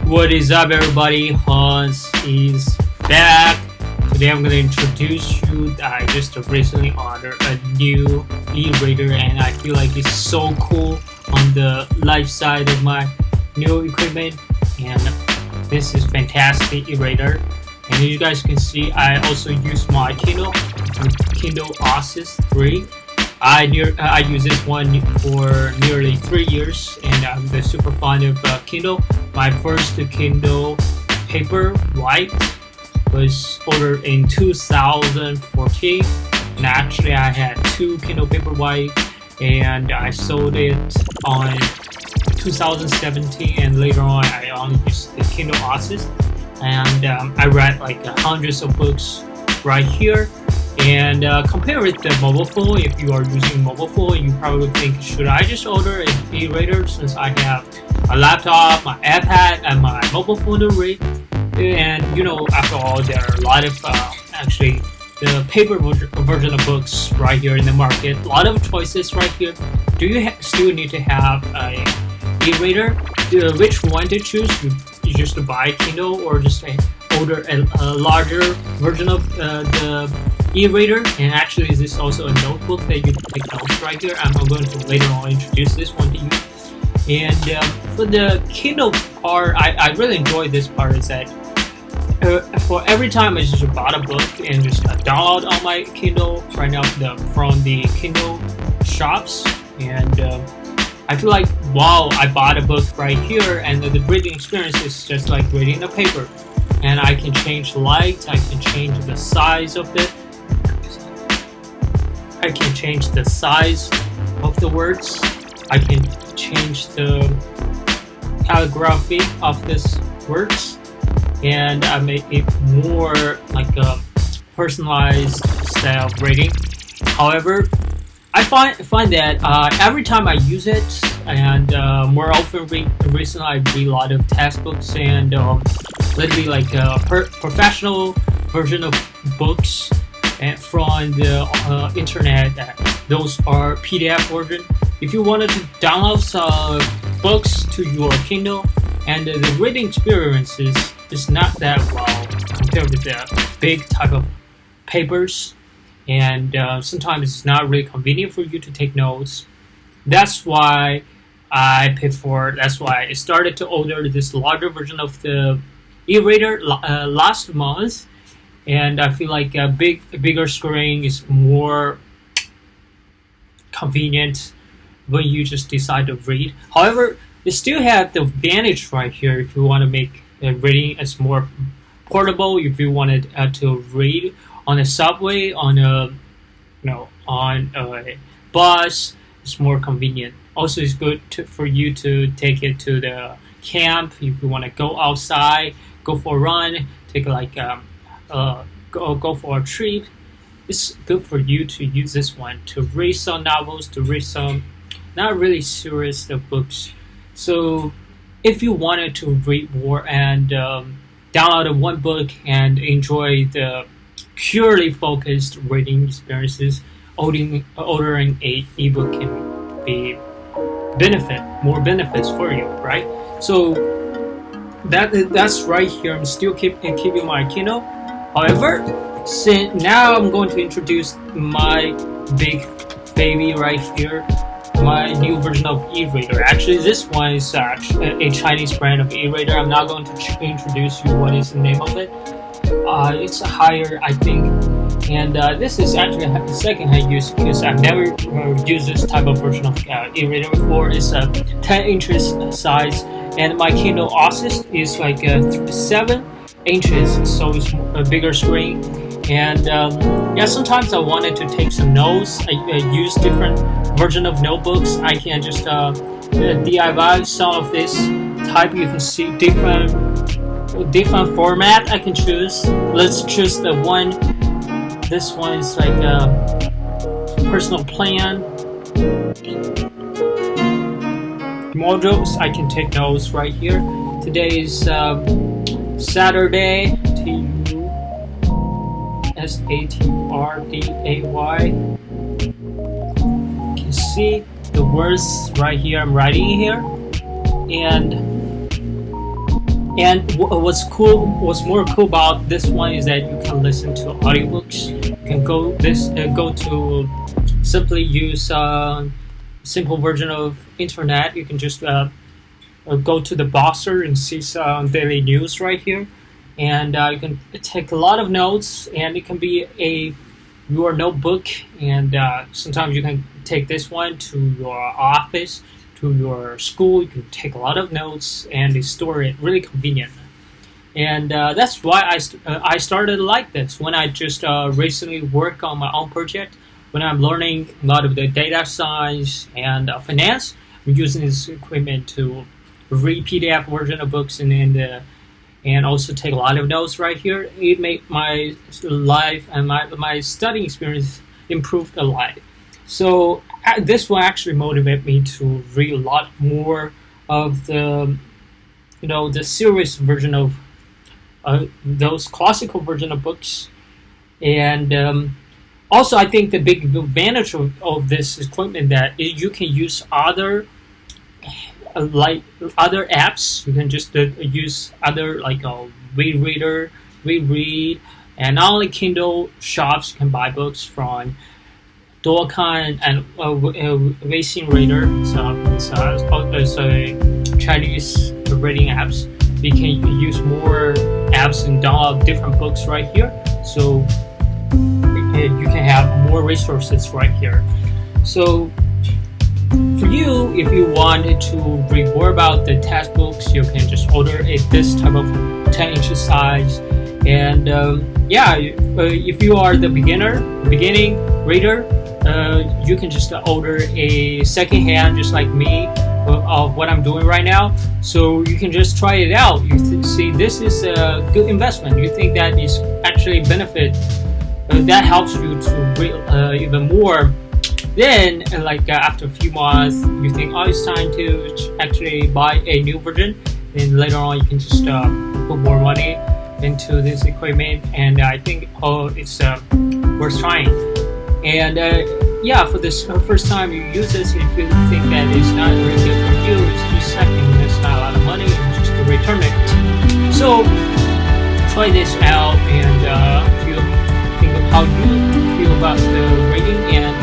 What is up, everybody? Hans is back. Today I'm going to introduce you. I just recently ordered a new e-reader and I feel like it's so cool on the life side of my new equipment, and this is fantastic e-reader. And as you guys can see, I also use my Kindle Oasis 3. I use this one for nearly 3 years, and I'm super fond of Kindle. My first Kindle Paperwhite was ordered in 2014, and actually I had two Kindle Paperwhite, and I sold it on 2017, and later on I only used the Kindle Oasis, and I read like hundreds of books right here. And compare with the mobile phone. If you are using mobile phone, you probably think, should I just order an e-reader since I have a laptop, my iPad, and my mobile phone to read? And after all, there are a lot of actually the paper version of books right here in the market. A lot of choices right here. Do you still need to have a e-reader? Which one to choose? You just buy Kindle or just order a larger version of the e-reader? And actually, is this also a notebook that you can take notes right here? I'm going to later on introduce this one to you. And for the Kindle part, I really enjoy this part is that for every time I just bought a book and just download on my Kindle right now from the Kindle shops, and I feel like, wow, I bought a book right here, and the reading experience is just like reading a paper. And I can change the light, I can change the size of it, I can change the size of the words, I can change the calligraphy of these words, and I make it more like a personalized style of reading. However, I find that every time I use it, and more often recently I read a lot of textbooks and literally like a professional version of books and from the internet. Those are PDF version. If you wanted to download some books to your Kindle, and the reading experience is not that well compared with the big type of papers, and sometimes it's not really convenient for you to take notes. That's why I started to order this larger version of the e-reader last month, and I feel like a bigger screen is more convenient when you just decide to read. However, you still have the advantage right here if you want to make reading as more portable. If you wanted to read on a subway, on a bus, it's more convenient. Also, it's good for you to take it to the camp if you want to go outside, go for a run, take go for a trip. It's good for you to use this one to read some novels, to read some not really serious books. So if you wanted to read more and download one book and enjoy the purely focused reading experiences, ordering a ebook can be more benefits for you, right? So that's right here. I'm still keeping my Kindle. However, now I'm going to introduce my big baby right here, my new version of e-reader. Actually, this one is a Chinese brand of e-reader. I'm not going to introduce you what is the name of it. It's a higher, I think, and this is actually the second hand use because I've never used this type of version of e-reader before. It's a 10 inches size, and my Kindle Oasis is like 7 inches, so it's a bigger screen. And sometimes I wanted to take some notes. I use different version of notebooks. I can just DIY some of this type. You can see different format I can choose. Let's choose the one. This one is like a personal plan. Modules, I can take notes right here. Today is Saturday. Saturday. You can see the words right here. I'm writing here, and And what's more cool about this one is that you can listen to audiobooks. You can go to simply use simple version of internet. You can just go to the browser and see some daily news right here, and you can take a lot of notes. And it can be your notebook, and sometimes you can take this one to your office, to your school. You can take a lot of notes and they store it really convenient. And that's why I started like this when I just recently work on my own project. When I'm learning a lot of the data science and finance, I'm using this equipment to read PDF version of books and also take a lot of notes right here. It made my life and my studying experience improved a lot. So this will actually motivate me to read a lot more of the serious version of those classical version of books. And also, I think the big advantage of this equipment that you can use other like other apps. You can just use other like a read, and not only Kindle shops. You can buy books from Doukan and Weixin Reader. It's a Chinese reading apps. You can use more apps and download different books right here. So you can have more resources right here. So for you, if you wanted to read more about the textbooks, you can just order this type of 10-inch size. And if you are the beginning reader, you can just order a second-hand, just like me, of what I'm doing right now. So you can just try it out. You see, this is a good investment. You think that is actually benefit. That helps you to read even more. Then, after a few months, you think, oh, it's time to actually buy a new version. Then later on, you can just put more money into this equipment, and I think it's worth trying. And for this first time you use this, if you think that it's not really good for you, it's just second, it's not a lot of money, and just return it. So try this out and think of how you feel about the reading, and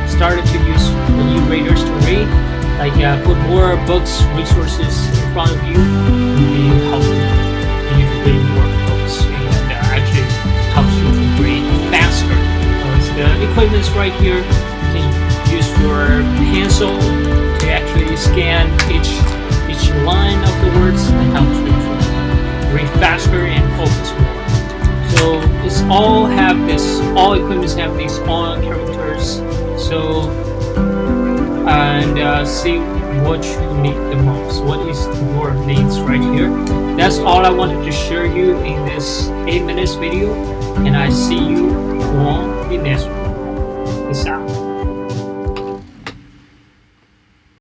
started to use e-readers to read. Put more books, resources in front of you. It will be helpful for you to read more books, and actually helps you to read faster. Because the equipment's right here. You can use your pencil to actually scan each line of the words. That helps you to read faster and focus more. So all equipments have these own characters. So see what you need the most. What is your needs right here? That's all I wanted to share you in this 8 minutes video, and I see you on the next one. Peace out.